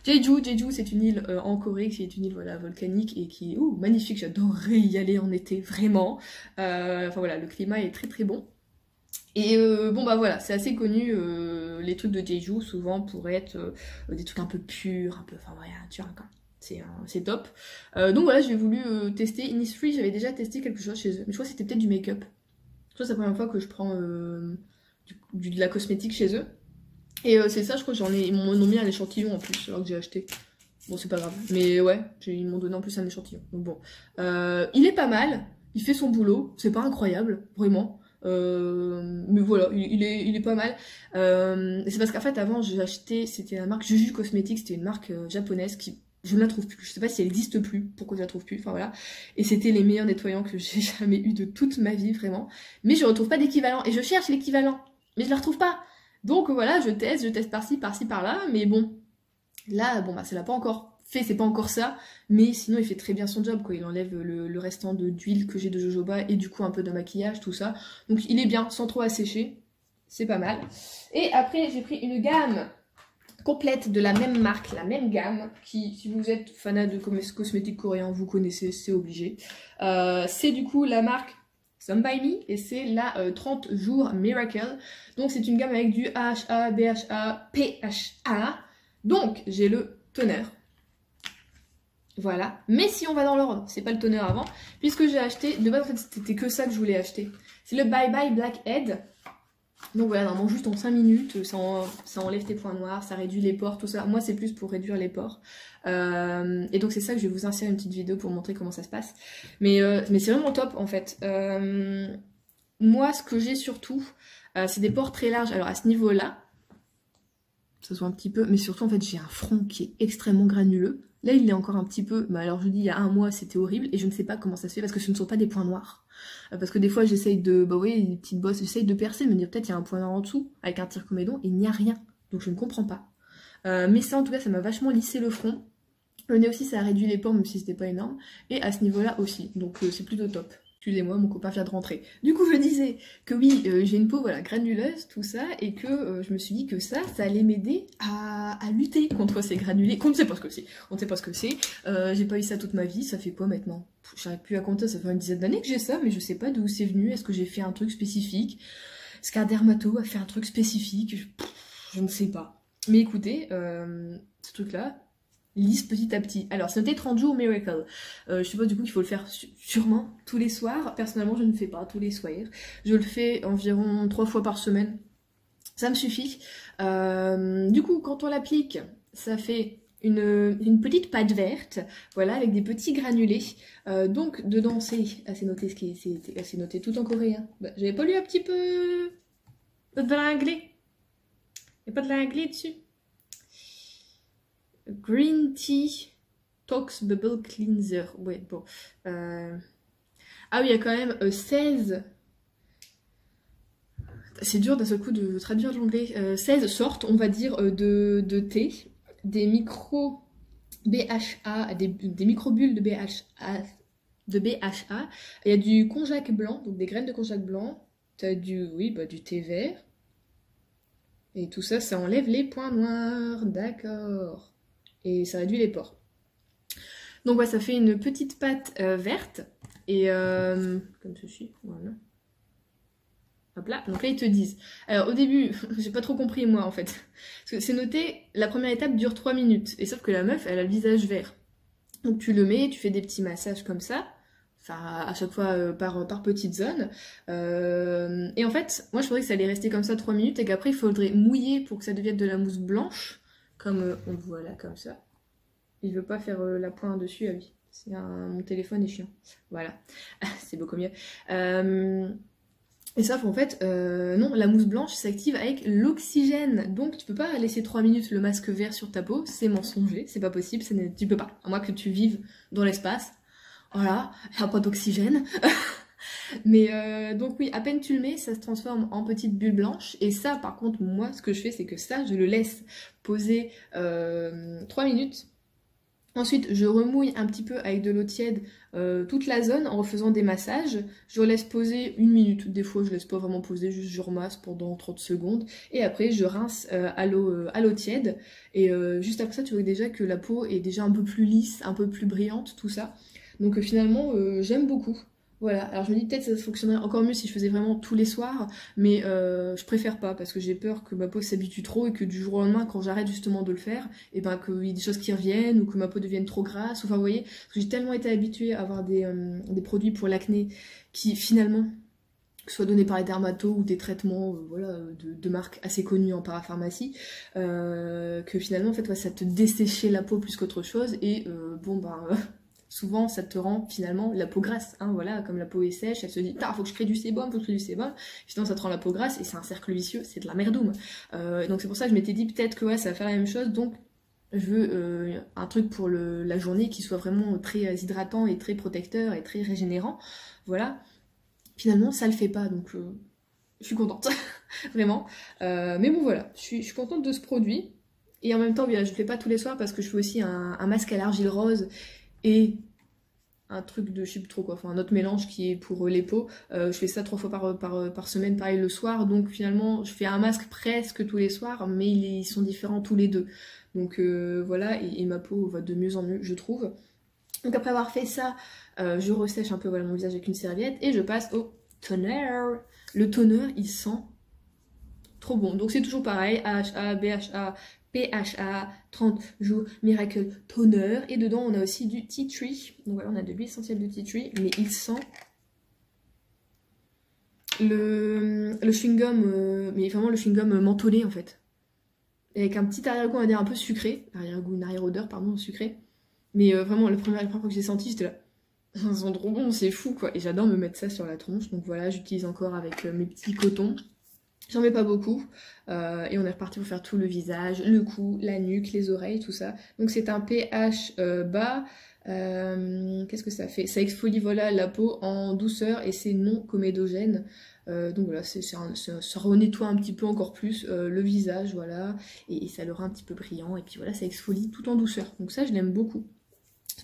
A: Jeju. Jeju c'est une île en Corée qui est une île voilà volcanique et qui est magnifique, j'adorerais y aller en été, vraiment. Enfin voilà, le climat est très très bon. Et bon bah voilà, c'est assez connu, les trucs de Jeju souvent pour être des trucs un peu purs, un peu, enfin voilà, tu vois, c'est top. Donc voilà, j'ai voulu tester Innisfree, j'avais déjà testé quelque chose chez eux, mais je crois que c'était peut-être du make-up. Je crois que c'est la première fois que je prends de la cosmétique chez eux. Et c'est ça, je crois que ils m'ont mis un échantillon en plus, alors que j'ai acheté. Bon, c'est pas grave, mais ouais, ils m'ont donné en plus un échantillon. Donc bon, il est pas mal, il fait son boulot, c'est pas incroyable, vraiment. Mais voilà, il est pas mal. C'est parce qu'en fait avant j'ai acheté, c'était la marque Juju Cosmetics, c'était une marque japonaise qui, je ne la trouve plus, je sais pas si elle existe plus, pourquoi je la trouve plus, enfin voilà. Et c'était les meilleurs nettoyants que j'ai jamais eu de toute ma vie, vraiment. Mais je retrouve pas d'équivalent, et je cherche l'équivalent, mais je la retrouve pas. Donc voilà, je teste par-ci, par-là, mais bon, là, bon bah ça l'a pas encore fait, c'est pas encore ça, mais sinon il fait très bien son job, quoi. Il enlève le restant d'huile que j'ai de jojoba et du coup un peu de maquillage, tout ça. Donc il est bien, sans trop assécher, c'est pas mal. Et après j'ai pris une gamme complète de la même marque, la même gamme, qui, si vous êtes fanat de cosmétiques coréens, vous connaissez, c'est obligé. C'est du coup la marque Some By Me, et c'est la 30 jours Miracle. Donc c'est une gamme avec du AHA, BHA, PHA. Donc j'ai le toner. Voilà. Mais si on va dans l'ordre, c'est pas le toner avant, puisque j'ai acheté, de base en fait c'était que ça que je voulais acheter. C'est le Bye Bye Blackhead. Donc voilà, normalement juste en 5 minutes, ça enlève tes points noirs, ça réduit les pores, tout ça. Moi c'est plus pour réduire les pores. Et donc c'est ça que je vais vous insérer une petite vidéo pour montrer comment ça se passe. Mais c'est vraiment top en fait. Moi ce que j'ai surtout, c'est des pores très larges. Alors à ce niveau-là, ça se voit un petit peu, mais surtout en fait j'ai un front qui est extrêmement granuleux. Là il est encore un petit peu, mais alors je dis il y a un mois c'était horrible et je ne sais pas comment ça se fait parce que ce ne sont pas des points noirs. Parce que des fois j'essaye de, bah oui, des petites bosses, j'essaye de percer, me dire peut-être il y a un point noir en dessous avec un tire-comédon et il n'y a rien. Donc je ne comprends pas. Mais ça en tout cas ça m'a vachement lissé le front. Le nez aussi ça a réduit les pores même si c'était pas énorme. Et à ce niveau là aussi, donc c'est plutôt top. Excusez-moi, mon copain vient de rentrer. Du coup, je disais que oui, j'ai une peau voilà, granuleuse, tout ça, et que je me suis dit que ça allait m'aider à lutter contre ces granulés, qu'on ne sait pas ce que c'est. On ne sait pas ce que c'est. J'ai pas eu ça toute ma vie, ça fait quoi maintenant? J'arrive plus à compter, ça fait une dizaine d'années que j'ai ça, mais je sais pas d'où c'est venu. Est-ce que j'ai fait un truc spécifique? Est-ce qu'un dermato a fait un truc spécifique? Je ne sais pas. Mais écoutez, ce truc-là, lisse petit à petit. Alors, c'est noté 30 jours Miracle. Je suppose du coup qu'il faut le faire sûrement tous les soirs. Personnellement, je ne le fais pas tous les soirs. Je le fais environ 3 fois par semaine. Ça me suffit. Du coup, quand on l'applique, ça fait une petite pâte verte, voilà, avec des petits granulés. Donc, dedans, c'est noté, c'est noté tout en coréen. Bah, j'avais pas lu un petit peu de l'anglais. Il n'y a pas de l'anglais dessus. Green Tea Tox Bubble Cleanser. Ouais, bon. Ah oui, il y a quand même 16. C'est dur d'un seul coup de traduire l'anglais. 16 sortes, on va dire, de thé. Des micro BHA, des microbules de BHA. Il y a du konjac blanc, donc des graines de konjac blanc. T'as du thé vert. Et tout ça, ça enlève les points noirs. D'accord. Et ça réduit les pores. Donc ouais, ça fait une petite pâte verte. Et comme ceci, voilà. Hop là, donc là ils te disent. Alors au début, j'ai pas trop compris moi en fait. Parce que c'est noté, la première étape dure 3 minutes. Et sauf que la meuf, elle a le visage vert. Donc tu le mets, tu fais des petits massages comme ça. Enfin, à chaque fois par petites zones. Et en fait, moi je pensais que ça allait rester comme ça 3 minutes et qu'après il faudrait mouiller pour que ça devienne de la mousse blanche. Comme on le voit là, comme ça. Il veut pas faire la pointe dessus, ah oui. Mon téléphone est chiant. Voilà. C'est beaucoup mieux. Et sauf en fait, non, la mousse blanche s'active avec l'oxygène. Donc tu peux pas laisser 3 minutes le masque vert sur ta peau. C'est mensonger, c'est pas possible, tu peux pas. À moins que tu vives dans l'espace. Voilà, il n'y a pas d'oxygène. Mais donc oui, à peine tu le mets, ça se transforme en petite bulle blanche. Et ça, par contre, moi, ce que je fais, c'est que ça, je le laisse poser 3 minutes. Ensuite, je remouille un petit peu avec de l'eau tiède toute la zone en refaisant des massages. Je laisse poser 1 minute. Des fois, je laisse pas vraiment poser, juste je remasse pendant 30 secondes. Et après, je rince à l'eau tiède. Et juste après ça, tu vois déjà que la peau est déjà un peu plus lisse, un peu plus brillante, tout ça. Donc finalement, j'aime beaucoup. Voilà, alors je me dis peut-être que ça fonctionnerait encore mieux si je faisais vraiment tous les soirs, mais je préfère pas parce que j'ai peur que ma peau s'habitue trop et que du jour au lendemain, quand j'arrête justement de le faire, et ben qu'il y ait des choses qui reviennent ou que ma peau devienne trop grasse. Enfin, vous voyez, parce que j'ai tellement été habituée à avoir des produits pour l'acné qui finalement, que ce soit donnés par les dermatos ou des traitements voilà, de marques assez connues en parapharmacie, que finalement en fait ouais, ça te desséchait la peau plus qu'autre chose et bon ben souvent ça te rend finalement la peau grasse, hein, voilà, comme la peau est sèche, elle se dit ah faut que je crée du sébum, faut que je crée du sébum, finalement ça te rend la peau grasse et c'est un cercle vicieux, c'est de la merdoum. Donc c'est pour ça que je m'étais dit peut-être que ouais, ça va faire la même chose, donc je veux un truc pour la journée qui soit vraiment très hydratant et très protecteur et très régénérant, voilà. Finalement ça le fait pas, donc je suis contente, vraiment. Mais bon voilà, je suis contente de ce produit. Et en même temps, bien, je le fais pas tous les soirs parce que je fais aussi un masque à l'argile rose et un truc de je sais plus trop quoi, enfin un autre mélange qui est pour les peaux. Je fais ça 3 fois par semaine, pareil le soir. Donc finalement, je fais un masque presque tous les soirs, mais ils sont différents tous les deux. Donc voilà, et ma peau va de mieux en mieux, je trouve. Donc après avoir fait ça, je ressèche un peu voilà, mon visage avec une serviette et je passe au toner. Le toner, il sent trop bon. Donc c'est toujours pareil, AHA, BHA, PHA, 30 jours, Miracle Toner. Et dedans, on a aussi du tea tree. Donc voilà, on a de l'huile essentielle de tea tree, mais il sent le chewing-gum, mais vraiment le chewing-gum mentholé en fait. Avec un petit arrière-goût, on va dire un peu sucré. Arrière-goût, une arrière-odeur, pardon, sucré. Mais vraiment, la première fois que j'ai senti, j'étais là. Ça sent trop bon, c'est fou quoi. Et j'adore me mettre ça sur la tronche. Donc voilà, j'utilise encore avec mes petits cotons. J'en mets pas beaucoup. Et on est reparti pour faire tout le visage, le cou, la nuque, les oreilles, tout ça. Donc c'est un pH bas. Qu'est-ce que ça fait? Ça exfolie voilà, la peau en douceur et c'est non comédogène. Donc voilà, ça renettoie un petit peu encore plus le visage, voilà. Et ça le rend un petit peu brillant. Et puis voilà, ça exfolie tout en douceur. Donc ça, je l'aime beaucoup.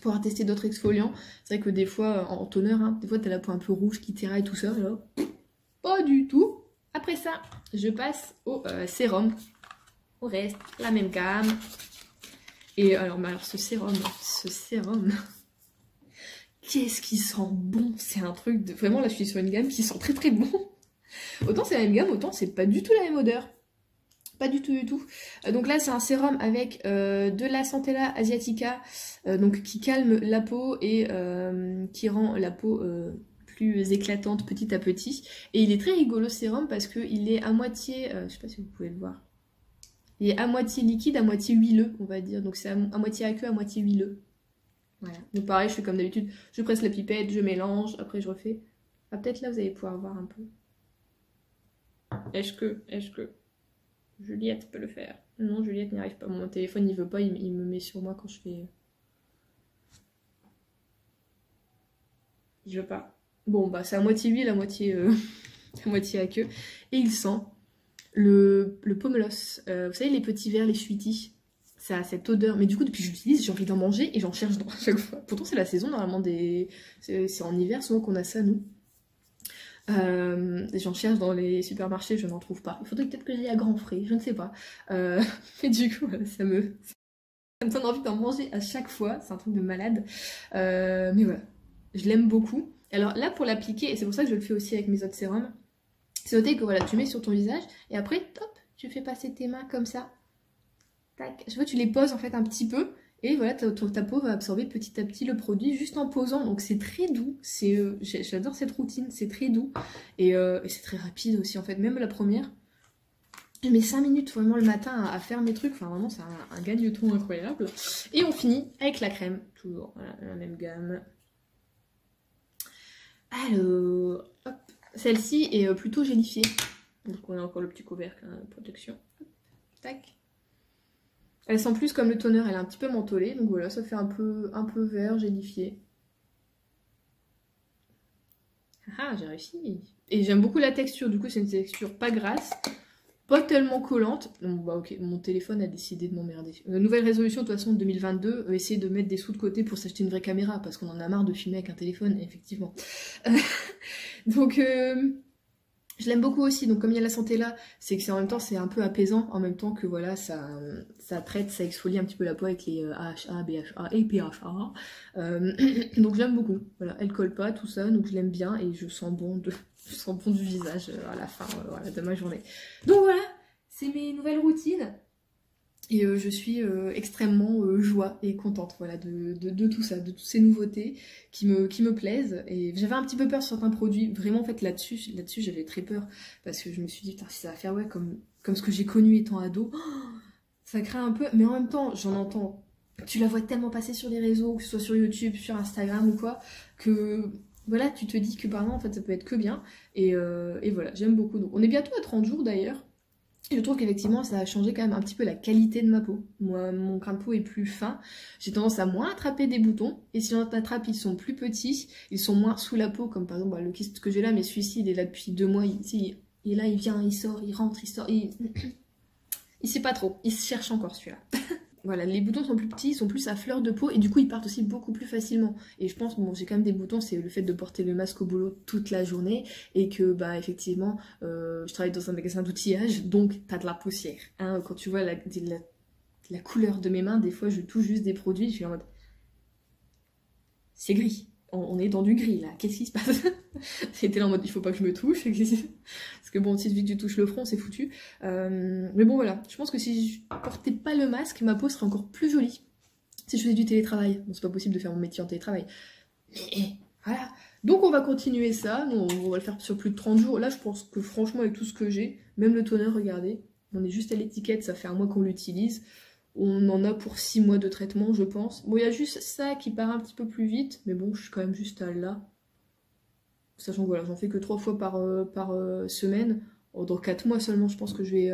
A: Pouvoir tester d'autres exfoliants. C'est vrai que des fois, en toner, hein, des fois t'as la peau un peu rouge qui t'éraille tout ça, là. Pas du tout. Après ça, je passe au sérum. Au reste, la même gamme. Et alors ce sérum, qu'est-ce qui sent bon? C'est un truc de... Vraiment, là, je suis sur une gamme qui sent très très bon. Autant c'est la même gamme, autant c'est pas du tout la même odeur. Pas du tout, du tout. Donc là, c'est un sérum avec de la Centella asiatica, donc qui calme la peau et qui rend la peau plus éclatante petit à petit. Et il est très rigolo ce sérum parce qu'il est à moitié, je sais pas si vous pouvez le voir, il est à moitié liquide, à moitié huileux, on va dire. Donc c'est à moitié aqueux, à moitié huileux. Voilà. Donc pareil, je fais comme d'habitude, je presse la pipette, je mélange, après je refais. Ah, peut-être là, vous allez pouvoir voir un peu. Est-ce que Juliette peut le faire? Non, Juliette n'y arrive pas. Mon téléphone, il veut pas, il me met sur moi quand je fais... Il veut pas. Bon, bah c'est à moitié huile, à moitié, à moitié à queue. Et il sent le pomelos. Vous savez, les petits verres, les sweeties. Ça a cette odeur. Mais du coup, depuis que j'utilise, j'ai envie d'en manger et j'en cherche dans à chaque fois. Pourtant, c'est la saison, normalement, des... C'est en hiver, souvent qu'on a ça, nous. J'en cherche dans les supermarchés, je n'en trouve pas. Il faudrait peut-être que j'aille à Grand Frais, je ne sais pas. Mais du coup, ça me donne envie d'en manger à chaque fois. C'est un truc de malade. Mais voilà, je l'aime beaucoup. Alors là, pour l'appliquer, et c'est pour ça que je le fais aussi avec mes autres sérums, c'est noté que voilà, tu mets sur ton visage et après, top, tu fais passer tes mains comme ça. Tac. Je vois, tu les poses en fait un petit peu. Et voilà, ta peau va absorber petit à petit le produit juste en posant. Donc c'est très doux. J'adore cette routine, c'est très doux. Et c'est très rapide aussi en fait. Même la première, je mets 5 minutes vraiment le matin à faire mes trucs. Enfin vraiment, c'est un gagne-ton incroyable. Et on finit avec la crème. Toujours voilà, la même gamme. Alors, hop. Celle-ci est plutôt gélifiée. Donc on a encore le petit couvercle de protection. Hop, tac. Elle sent plus comme le toner, elle est un petit peu mentholée, donc voilà, ça fait un peu vert, gélifié. Ah, j'ai réussi. Et j'aime beaucoup la texture, du coup c'est une texture pas grasse, pas tellement collante. Bon, bah ok, mon téléphone a décidé de m'emmerder. Nouvelle résolution de toute façon 2022, essayer de mettre des sous de côté pour s'acheter une vraie caméra, parce qu'on en a marre de filmer avec un téléphone, effectivement. Donc je l'aime beaucoup aussi, donc comme il y a la santé là, c'est que c'est en même temps c'est un peu apaisant, en même temps que voilà, ça traite, ça exfolie un petit peu la peau avec les AHA, BHA et PHA. Donc j'aime beaucoup, voilà, elle colle pas, tout ça, donc je l'aime bien et je sens bon, je sens bon du visage à la fin voilà, de ma journée. Donc voilà, c'est mes nouvelles routines. Et je suis extrêmement joie et contente voilà, de tout ça, de toutes ces nouveautés qui me plaisent. Et j'avais un petit peu peur sur certains produits, vraiment en fait là-dessus j'avais très peur. Parce que je me suis dit, putain, si ça va faire ouais, comme ce que j'ai connu étant ado, ça craint un peu. Mais en même temps, j'en entends, tu la vois tellement passer sur les réseaux, que ce soit sur YouTube, sur Instagram ou quoi, que voilà, tu te dis que par exemple en fait ça peut être que bien. Et voilà, j'aime beaucoup. Donc on est bientôt à 30 jours d'ailleurs. Je trouve qu'effectivement ça a changé quand même un petit peu la qualité de ma peau. Moi, mon grain de peau est plus fin, j'ai tendance à moins attraper des boutons, et si j'en attrape ils sont plus petits, ils sont moins sous la peau, comme par exemple le kyste que j'ai là, mais celui-ci il est là depuis 2 mois, il est là, il vient, il sort, il rentre, il sort, il sait pas trop, il se cherche encore celui-là. Voilà, les boutons sont plus petits, ils sont plus à fleur de peau et du coup ils partent aussi beaucoup plus facilement. Et je pense, bon j'ai quand même des boutons, c'est le fait de porter le masque au boulot toute la journée et que bah effectivement je travaille dans un magasin d'outillage, donc t'as de la poussière. Hein, quand tu vois la couleur de mes mains, des fois je touche juste des produits, je suis en mode c'est gris. On est dans du gris là, qu'est-ce qui se passe? C'était là en mode il faut pas que je me touche, parce que bon, si vite tu touches le front, c'est foutu. Mais bon voilà, je pense que si je portais pas le masque, ma peau serait encore plus jolie. Si je faisais du télétravail, bon c'est pas possible de faire mon métier en télétravail. Mais voilà, donc on va continuer ça, on va le faire sur plus de 30 jours. Là je pense que franchement avec tout ce que j'ai, même le toner, regardez, on est juste à l'étiquette, ça fait un mois qu'on l'utilise. On en a pour 6 mois de traitement, je pense. Bon, il y a juste ça qui part un petit peu plus vite, mais bon, je suis quand même juste à là. Sachant que voilà, j'en fais que 3 fois par semaine. Oh, dans 4 mois seulement, je pense que je vais...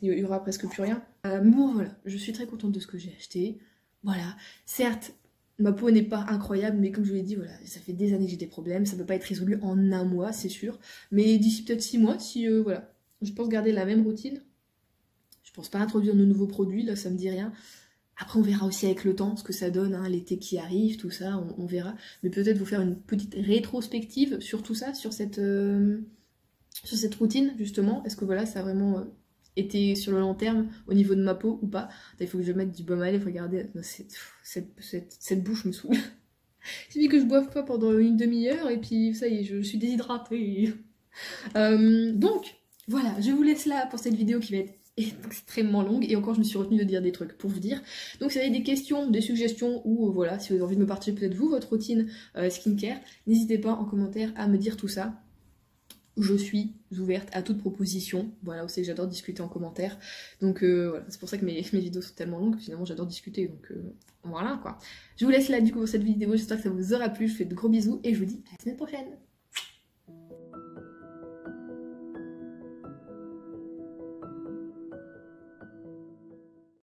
A: il y aura presque plus rien. Mais bon, voilà, je suis très contente de ce que j'ai acheté. Voilà, certes, ma peau n'est pas incroyable, mais comme je vous l'ai dit, voilà, ça fait des années que j'ai des problèmes. Ça ne peut pas être résolu en un mois, c'est sûr. Mais d'ici peut-être 6 mois, si voilà, je pense garder la même routine. Je pense pas introduire de nouveaux produits, là ça me dit rien. Après on verra aussi avec le temps ce que ça donne, hein, l'été qui arrive, tout ça, on verra. Mais peut-être vous faire une petite rétrospective sur tout ça, sur cette routine justement. Est-ce que voilà, ça a vraiment été sur le long terme au niveau de ma peau ou pas? Il faut que je mette du baume à lèvres, regardez, cette bouche me saoule. Il suffit que je boive pas pendant une demi-heure et puis ça y est, je suis déshydratée. Donc voilà, je vous laisse là pour cette vidéo qui va être extrêmement longue, et encore je me suis retenue de dire des trucs pour vous dire. Donc si vous avez des questions, des suggestions, ou voilà, si vous avez envie de me partager peut-être vous, votre routine skincare, n'hésitez pas en commentaire à me dire tout ça. Je suis ouverte à toute proposition, voilà, aussi j'adore discuter en commentaire. Donc voilà, c'est pour ça que mes vidéos sont tellement longues, finalement j'adore discuter, donc voilà quoi. Je vous laisse là du coup pour cette vidéo, j'espère que ça vous aura plu, je vous fais de gros bisous, et je vous dis à la semaine prochaine.